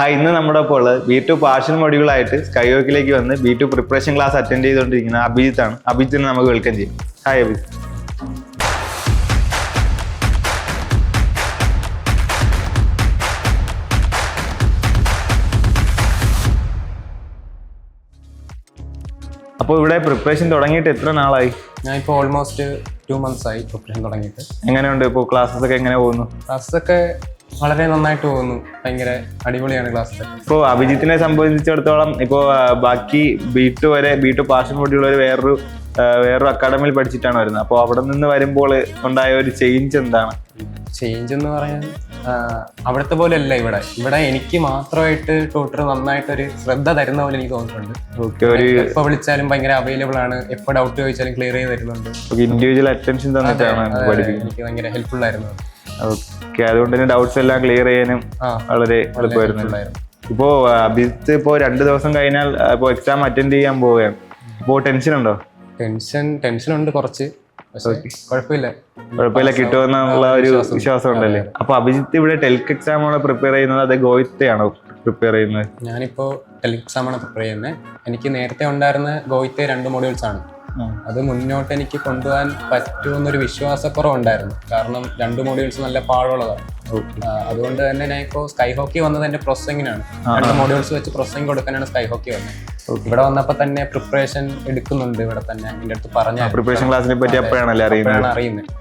Hi, ഇന്ന് നമ്മുടെ ഒപ്പം B2 പാർഷ്യൽ മൊഡ്യൂളായിട്ട് സ്കൈവോക്കിലേക്ക് വന്ന് B2 പ്രിപ്പറേഷൻ ക്ലാസ് അറ്റൻഡ് ചെയ്തുകൊണ്ടിരിക്കുന്ന അഭിജിത്താണ്. അഭിജിത്തിനെ നമുക്ക് വെൽക്കം ചെയ്യും. ഹായ് അഭിജിത്ത്. അപ്പോൾ ഇവിടെ പ്രിപ്പറേഷൻ തുടങ്ങിയിട്ട് എത്ര നാളായി? ഞാൻ ഇപ്പോൾ ഓൾമോസ്റ്റ് 2 months ആയി പ്രിപ്പറേഷൻ തുടങ്ങിയിട്ട്. എങ്ങനെയുണ്ട് ഇപ്പോൾ ക്ലാസ്സസ് ഒക്കെ എങ്ങനെ പോകുന്നു? ക്ലാസ്സൊക്കെ വളരെ നന്നായിട്ട് പോകുന്നു. ഭയങ്കര അടിപൊളിയാണ് ക്ലാസ്. ഇപ്പോൾ അഭിജിത്തിനെ സംബന്ധിച്ചിടത്തോളം ഇപ്പോൾ ബാക്കി B2 പാർഷ്യൽ മൊഡ്യൂൾ വരെ വേറൊരു അക്കാഡമിയിൽ പഠിച്ചിട്ടാണ് വരുന്നത്. അപ്പോൾ അവിടെ നിന്ന് വരുമ്പോൾ ഉണ്ടായ ഒരു ചേഞ്ച് എന്താണ്? ചേഞ്ച് എന്ന് പറയാൻ അവിടുത്തെ പോലെ അല്ല ഇവിടെ എനിക്ക് മാത്രമായിട്ട് ട്യൂട്ടർ നന്നായിട്ടൊരു ശ്രദ്ധ തരുന്ന പോലെ എനിക്ക് തോന്നിയിട്ടുണ്ട്. എപ്പോൾ വിളിച്ചാലും ഭയങ്കര അവൈലബിൾ ആണ്, എപ്പോൾ ഡൗട്ട് ചോദിച്ചാലും ക്ലിയർ ചെയ്ത് തരുന്നുണ്ട്. ഇൻഡിവിജ്വൽ അറ്റൻഷൻ തന്നിട്ടാണ് എനിക്ക് ഭയങ്കര ഹെൽപ്ഫുൾ ആയിരുന്നു. ഓക്കെ, അതുകൊണ്ട് തന്നെ ഡൗട്ട്സ് എല്ലാം ക്ലിയർ ചെയ്യാനും വളരെ എളുപ്പമായിരുന്നു. ഇപ്പോൾ അഭിജിത്ത് ഇപ്പോൾ 2 ദിവസം കഴിഞ്ഞാൽ ഇപ്പോൾ എക്സാം അറ്റൻഡ് ചെയ്യാൻ പോവുകയാണ്. ഇപ്പോൾ ടെൻഷൻ ഉണ്ടോ? ടെൻഷൻ ഉണ്ട് കുറച്ച്. കുഴപ്പമില്ല, കിട്ടുമെന്നുള്ള ഒരു വിശ്വാസം ഉണ്ടല്ലേ? അപ്പൊ അഭിജിത്ത് ഇവിടെ ടെൽക്ക് എക്സാം ആണോ പ്രിപ്പയർ ചെയ്യുന്നത്, അത് ഗോയിത്തയാണോ പ്രിപ്പയർ ചെയ്യുന്നത്? ഞാനിപ്പോ ടെൽക്ക് എക്സാം ആണ് പ്രിപ്പയർ ചെയ്യുന്നത്. എനിക്ക് നേരത്തെ ഉണ്ടായിരുന്ന ഗോയിത്തെ 2 modules ആണ്. അത് മുന്നോട്ട് എനിക്ക് കൊണ്ടുപോകാൻ പറ്റുമെന്നൊരു വിശ്വാസക്കുറവുണ്ടായിരുന്നു. കാരണം 2 modules നല്ല പാടുള്ളതാണ്. അതുകൊണ്ട് തന്നെ ഞാൻ ഇപ്പോൾ സ്കൈ ഹോക്കി വന്നത് എന്റെ പ്രൊസസിങ്ങിനാണ്. 2 modules വെച്ച് പ്രൊസസിങ് കൊടുക്കാനാണ് സ്കൈ ഹോക്കി വന്നത്. ഇവിടെ വന്നപ്പോ തന്നെ പ്രിപ്പറേഷൻ എടുക്കുന്നുണ്ട്. ഇവിടെ തന്നെ എന്റെ അടുത്ത് പറഞ്ഞ പ്രിപ്പറേഷൻ ക്ലാസ്സിനെ പറ്റി എപ്പോഴാണ് അറിയുന്നത്.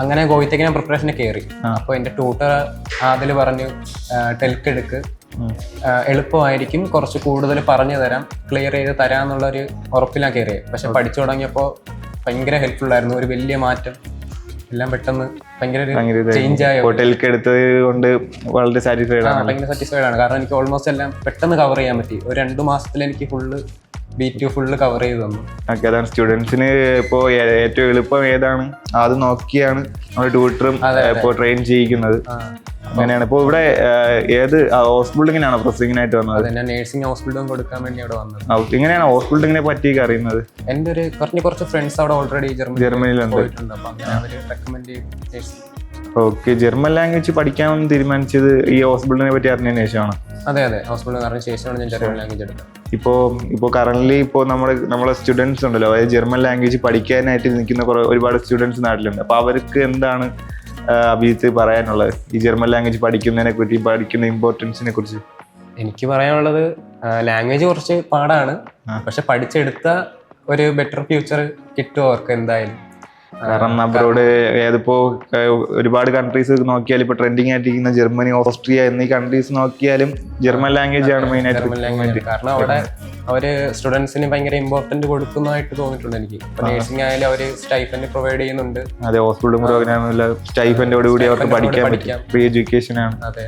അങ്ങനെ ഗോയിത്തേക്ക് ഞാൻ പ്രിപ്പറേഷന് കയറി. അപ്പൊ എന്റെ ട്യൂട്ടർ അതിൽ പറഞ്ഞു ടെൽക്ക് എടുക്ക്, എളുപ്പമായിരിക്കും, കുറച്ച് കൂടുതൽ പറഞ്ഞു തരാം, ക്ലിയർ ചെയ്ത് തരാന്നുള്ളൊരു ഉറപ്പിലാണ് കയറിയത്. പക്ഷെ പഠിച്ചു തുടങ്ങിയപ്പോൾ ഭയങ്കര ഹെൽപ്ഫുൾ ആയിരുന്നു. ഒരു വലിയ മാറ്റം, എല്ലാം പെട്ടെന്ന് ഭയങ്കര ചേഞ്ച് ആയി. എടുത്തത് കൊണ്ട് വളരെ സാറ്റിസ്ഫൈഡ് ആണ്. കാരണം എനിക്ക് ഓൾമോസ്റ്റ് എല്ലാം പെട്ടെന്ന് കവർ ചെയ്യാൻ പറ്റി. ഒരു 2 മാസത്തിൽ എനിക്ക് B2 ഫുള്ള് കവർ ചെയ്ത് തന്നു. ഓക്കെ, അതാണ് സ്റ്റുഡൻസിന് ഇപ്പോൾ ഏറ്റവും എളുപ്പം ഏതാണ് അത് നോക്കിയാണ് നമ്മുടെ ട്യൂട്ടറും ഇപ്പോൾ ട്രെയിൻ ചെയ്യിക്കുന്നത്. അങ്ങനെയാണ്. ഇപ്പോൾ ഇവിടെ ഏത് ഹൗസ് ബിൽഡിങ്ങിനാണോ പ്രൊസസിങ്ങിനായിട്ട് വന്നത്? ഞാൻ നേഴ്സിംഗ് ഹൗസ് ബിൽഡിംഗ് കൊടുക്കാൻ വേണ്ടി അവിടെ വന്നത്. എങ്ങനെയാണ് ഹൗസ് ബിൽഡിങ്ങിനെ പറ്റിയൊക്കെ അറിയുന്നത്? എൻ്റെ കുറച്ച് ഫ്രണ്ട്സ് അവിടെ ഓൾറെഡി ജർമ്മനിയിലുണ്ട്. അപ്പോൾ അങ്ങനെ അവർ റെക്കമെൻഡ് ചെയ്തു. ഓക്കെ, ജർമ്മൻ ലാംഗ്വേജ് പഠിക്കാമെന്ന് തീരുമാനിച്ചത് ഈ ഹൗസ് ബിൽഡിങ്ങിനെ പറ്റി അറിഞ്ഞതിന് ശേഷമാണ്? അതെ, ഹൗസ് ബിൽഡിംഗ് അറിഞ്ഞ ശേഷമാണ് ഞാൻ ജർമ്മൻ ലാംഗ്വേജ് എടുത്തത്. ഇപ്പോൾ കറന്റ് ഇപ്പോൾ നമ്മളെ സ്റ്റുഡൻസ് ഉണ്ടല്ലോ, അതായത് ജർമ്മൻ ലാംഗ്വേജ് പഠിക്കാനായിട്ട് നിൽക്കുന്ന ഒരുപാട് സ്റ്റുഡൻസ് നാട്ടിലുണ്ട്. അപ്പോൾ അവർക്ക് എന്താണ് അഭിജിത്ത് പറയാനുള്ളത് ഈ ജർമ്മൻ ലാംഗ്വേജ് പഠിക്കുന്നതിനെ കുറിച്ച്, പഠിക്കുന്ന ഇമ്പോർട്ടൻസിനെ കുറിച്ച്? എനിക്ക് പറയാനുള്ളത്, ലാംഗ്വേജ് കുറച്ച് പാടാണ്, പക്ഷെ പഠിച്ചെടുത്ത ഒരു ബെറ്റർ ഫ്യൂച്ചർ കിട്ടും അവർക്ക് എന്തായാലും. കാരണം അബ്രോഡ് ഏതിപ്പോ ഒരുപാട് കൺട്രീസ് നോക്കിയാൽ ഇപ്പൊ ട്രെൻഡിങ് ആയിട്ടിരിക്കുന്ന ജർമ്മനി, ഓസ്ട്രിയ എന്നീ കൺട്രീസ് നോക്കിയാലും ജർമ്മൻ ലാംഗ്വേജ് ആണ് മെയിൻ ആയിട്ട്. കാരണം അവിടെ അവര് സ്റ്റുഡൻസിന് ഭയങ്കര ഇമ്പോർട്ടന്റ് കൊടുക്കുന്നതായിട്ട് തോന്നിയിട്ടുണ്ട് എനിക്ക്. നേഴ്സിംഗ് ആയാലും അവര് സ്റ്റൈഫൻഡ് പ്രൊവൈഡ് ചെയ്യുന്നുണ്ട്. അതെ, ഹോസ്പിറ്റൽ പ്രോഗ്രാമില്ല സ്റ്റൈഫൻഡോട് കൂടി അവർക്ക് പഠിക്കാം, ഫ്രീ എഡ്യൂക്കേഷൻ ആണ്. അതെ,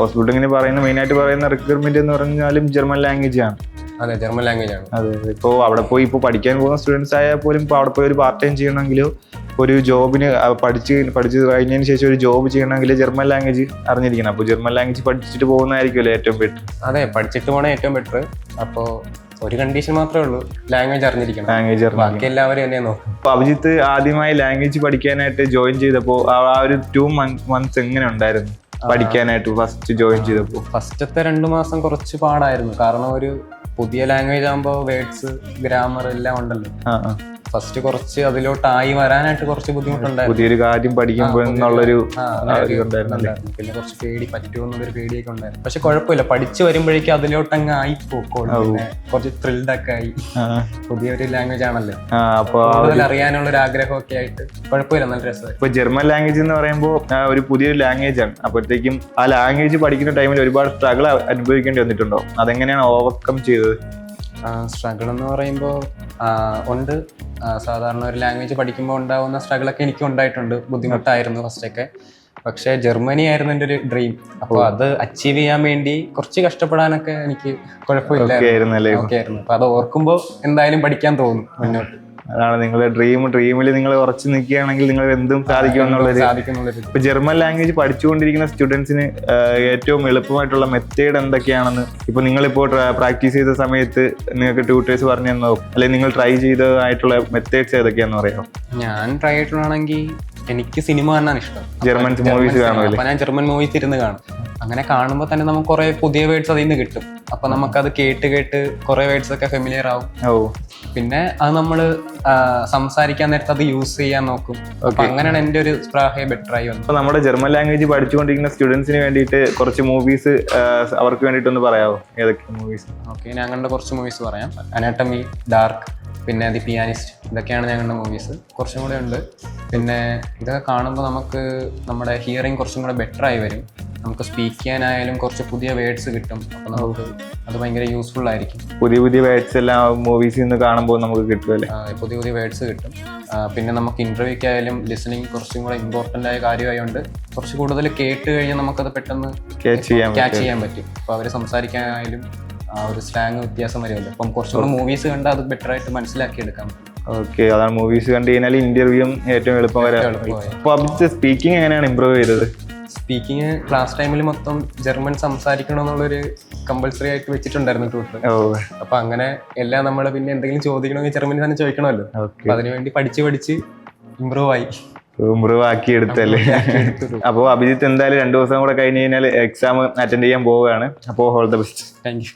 ഹോസ്പിറ്റലിങ്ങനെ പറയുന്ന മെയിൻ ആയിട്ട് പറയുന്ന റിക്വയർമെന്റ് എന്ന് പറഞ്ഞാലും ജർമ്മൻ ലാംഗ്വേജ് ആണ്. അതെ, ജർമ്മൻ ലാംഗ്വേജ് ആണ്. അതെ, ഇപ്പോൾ അവിടെ പോയി ഇപ്പോൾ പഠിക്കാൻ പോകുന്ന സ്റ്റുഡൻസ് ആയാൽ പോലും ഇപ്പോൾ അവിടെ പോയി ഒരു പാർട്ട് ടൈം ചെയ്യണമെങ്കിലോ ഒരു ജോബിന് പഠിച്ച് കഴിഞ്ഞതിന് ശേഷം ഒരു ജോബ് ചെയ്യണമെങ്കിൽ ജർമ്മൻ ലാംഗ്വേജ് അറിഞ്ഞിരിക്കണം. അപ്പോൾ ജർമ്മൻ ലാംഗ്വേജ് പഠിച്ചിട്ട് പോകുന്നതായിരിക്കുമല്ലോ ഏറ്റവും ബെറ്റർ. അതെ, പഠിച്ചിട്ട് പോകണേ ഏറ്റവും ബെറ്റർ. അപ്പോൾ ഒരു കണ്ടീഷൻ മാത്രമേ ഉള്ളൂ, ലാംഗ്വേജ് അറിഞ്ഞിരിക്കണം. ബാക്കി എല്ലാവരും എന്നെ നോക്കും. അപ്പോൾ അഭിജിത്ത് ആദ്യമായി ലാംഗ്വേജ് പഠിക്കാനായിട്ട് ജോയിൻ ചെയ്തപ്പോൾ ആ ഒരു 2 months എങ്ങനെ ഉണ്ടായിരുന്നു പഠിക്കാനായിട്ട്? ഫസ്റ്റ് ജോയിൻ ചെയ്തപ്പോൾ ഫസ്റ്റത്തെ 2 മാസം കുറച്ച് പാടായിരുന്നു. കാരണം ഒരു പുതിയ ലാംഗ്വേജ് ആകുമ്പോൾ വേർഡ്സ്, ഗ്രാമർ എല്ലാം ഉണ്ടല്ലോ. ഫസ്റ്റ് കുറച്ച് അതിലോട്ടായി വരാനായിട്ട് കുറച്ച് ബുദ്ധിമുട്ടുണ്ടായിരുന്നു. പുതിയൊരു കാര്യം പഠിക്കുമ്പോൾ എന്നുള്ളൊരു പിന്നെ കുറച്ച് പേടി പറ്റുമെന്നുള്ളൊരു പേടിയൊക്കെ ഉണ്ടായിരുന്നു. പക്ഷെ കുഴപ്പമില്ല, പഠിച്ചു വരുമ്പോഴേക്കും അതിലോട്ടങ്ങ് ആയി പോക്കോളും. പിന്നെ കുറച്ച് ത്രിൽഡ് ഒക്കെ ആയി. പുതിയൊരു ലാംഗ്വേജ് ആണല്ലോ, കൂടുതൽ അറിയാനുള്ളൊരു ആഗ്രഹമൊക്കെ ആയിട്ട് കുഴപ്പമില്ല, നല്ല രസമായി. ഇപ്പൊ ജർമ്മൻ ലാംഗ്വേജ് എന്ന് പറയുമ്പോൾ ഒരു പുതിയൊരു ലാംഗ്വേജ് ആണ്. അപ്പോഴത്തേക്കും ആ ലാംഗ്വേജ് പഠിക്കുന്ന ടൈമിൽ ഒരുപാട് സ്ട്രഗിൾ അനുഭവിക്കേണ്ടി വന്നിട്ടുണ്ടോ? അതെങ്ങനെയാണ് ഓവർകം ചെയ്തത്? സ്ട്രഗിൾ എന്ന് പറയുമ്പോൾ ഉണ്ട്. സാധാരണ ഒരു ലാംഗ്വേജ് പഠിക്കുമ്പോൾ ഉണ്ടാവുന്ന സ്ട്രഗിളൊക്കെ എനിക്കും ഉണ്ടായിട്ടുണ്ട്. ബുദ്ധിമുട്ടായിരുന്നു ഫസ്റ്റൊക്കെ. പക്ഷേ ജർമ്മനി ആയിരുന്നു എൻ്റെ ഒരു ഡ്രീം. അപ്പോൾ അത് അച്ചീവ് ചെയ്യാൻ വേണ്ടി കുറച്ച് കഷ്ടപ്പെടാനൊക്കെ എനിക്ക് കുഴപ്പമില്ലായിരുന്നു. അപ്പോൾ അത് ഓർക്കുമ്പോൾ എന്തായാലും പഠിക്കാൻ തോന്നും മുന്നോട്ട്. അതാണ് നിങ്ങളുടെ ഡ്രീമിൽ നിങ്ങൾ ഉറച്ചു നിൽക്കുകയാണെങ്കിൽ നിങ്ങൾ എന്തും സാധിക്കുമെന്നുള്ളത്. ഇപ്പൊ ജർമ്മൻ ലാംഗ്വേജ് പഠിച്ചുകൊണ്ടിരിക്കുന്ന സ്റ്റുഡൻസിന് ഏറ്റവും എളുപ്പമായിട്ടുള്ള മെത്തേഡ് എന്തൊക്കെയാണെന്ന് ഇപ്പൊ നിങ്ങളിപ്പോൾ പ്രാക്ടീസ് ചെയ്ത സമയത്ത് നിങ്ങൾക്ക് ട്യൂട്ടേഴ്സ് പറഞ്ഞു തന്നോ, അല്ലെങ്കിൽ നിങ്ങൾ ട്രൈ ചെയ്തതായിട്ടുള്ള മെത്തേഡ്സ് ഏതൊക്കെയാണെന്ന് പറയാമോ? ഞാൻ ട്രൈ ചെയ്തിട്ടുള്ളതാണെങ്കിൽ എനിക്ക് സിനിമ കാണാൻ ഇഷ്ടം. ജർമ്മൻ മൂവീസ് കാണുമല്ലേ? അപ്പൊ ഞാൻ ജർമ്മൻ മൂവീസ് ഇരുന്ന് കാണും. അങ്ങനെ കാണുമ്പോൾ തന്നെ നമുക്ക് കുറെ പുതിയ വേർഡ്സ് അതിൽ നിന്ന് കിട്ടും. അപ്പൊ നമുക്കത് കേട്ട് കേട്ട് കുറെ വേർഡ്സ് ഒക്കെ ഫെമിലിയർ ആവും. പിന്നെ അത് നമ്മള് സംസാരിക്കാൻ നേരത്ത് അത് യൂസ് ചെയ്യാൻ നോക്കും. അപ്പൊ അങ്ങനെയാണ് എന്റെ ഒരു സ്പ്രാഹ ബെറ്റർ ആയി വന്നത്. അപ്പൊ നമ്മുടെ ജർമ്മൻ ലാംഗ്വേജ് പഠിച്ചുകൊണ്ടിരിക്കുന്ന സ്റ്റുഡൻസിന് വേണ്ടിയിട്ട് കുറച്ച് മൂവീസ് അവർക്ക് വേണ്ടിയിട്ടൊന്ന് പറയാമോ? ഏതൊക്കെ മൂവീസ്? ഓക്കെ, ഞങ്ങളുടെ കുറച്ച് മൂവീസ് പറയാം. അനാട്ടമി, ഡാർക്ക്, പിന്നെ ദി പിയാനിസ്റ്റ്, ഇതൊക്കെയാണ് ഞങ്ങളുടെ മൂവീസ്. കുറച്ചും കൂടെ ഉണ്ട്. പിന്നെ ഇതൊക്കെ കാണുമ്പോൾ നമുക്ക് നമ്മുടെ ഹിയറിങ് കുറച്ചും കൂടെ ബെറ്റർ ആയി വരും. നമുക്ക് സ്പീക്ക് ചെയ്യാനായാലും കുറച്ച് പുതിയ വേർഡ്സ് കിട്ടും. അപ്പോൾ നമുക്ക് അത് ഭയങ്കര യൂസ്ഫുൾ ആയിരിക്കും. പുതിയ പുതിയ വേർഡ്സ് എല്ലാം മൂവീസിൽ നിന്ന് കാണുമ്പോൾ നമുക്ക് കിട്ടുമല്ലേ? പുതിയ പുതിയ വേർഡ്സ് കിട്ടും. പിന്നെ നമുക്ക് ഇന്റർവ്യൂക്കായാലും ലിസണിങ് കുറച്ചും കൂടെ ഇമ്പോർട്ടൻ്റ് ആയ കാര്യമായതുകൊണ്ട് കുറച്ച് കൂടുതൽ കേട്ട് കഴിഞ്ഞാൽ നമുക്കത് പെട്ടെന്ന് ക്യാച്ച് ചെയ്യാൻ പറ്റും. അപ്പോൾ അവർ സംസാരിക്കാനായാലും ഒരു സ്ലാങ് വ്യത്യാസം വരുമല്ലോ. അപ്പം കുറച്ചും കൂടെ മൂവീസ് കണ്ടാൽ അത് ബെറ്റർ ആയിട്ട് മനസ്സിലാക്കി എടുക്കാൻ പറ്റും. ഓക്കെ, അതാണ് മൂവീസ് കണ്ടു കഴിഞ്ഞാൽ ഇന്റർവ്യൂവും ഏറ്റവും എളുപ്പം വരാം. അപ്പോൾ സ്പീക്കിംഗ് എങ്ങനെയാണ് ഇമ്പ്രൂവ് ചെയ്തത്? സ്പീക്കിങ് ക്ലാസ് ടൈമിൽ മൊത്തം ജർമ്മൻ സംസാരിക്കണമെന്നുള്ളൊരു കമ്പൽസറി ആയിട്ട് വെച്ചിട്ടുണ്ടായിരുന്നു ട്യൂട്ടർ. അപ്പൊ അങ്ങനെ എല്ലാം നമ്മൾ പിന്നെ എന്തെങ്കിലും ചോദിക്കണമെങ്കിൽ ജർമ്മനി തന്നെ ചോദിക്കണമല്ലോ. അപ്പൊ അതിനുവേണ്ടി പഠിച്ച് ഇമ്പ്രൂവ് ആക്കി എടുത്തല്ലേ? അപ്പോൾ അഭിജിത്ത് എന്തായാലും 2 ദിവസം കൂടെ കഴിഞ്ഞ് കഴിഞ്ഞാൽ എക്സാം അറ്റൻഡ് ചെയ്യാൻ പോവുകയാണ്. അപ്പോൾ all the best. Thank you.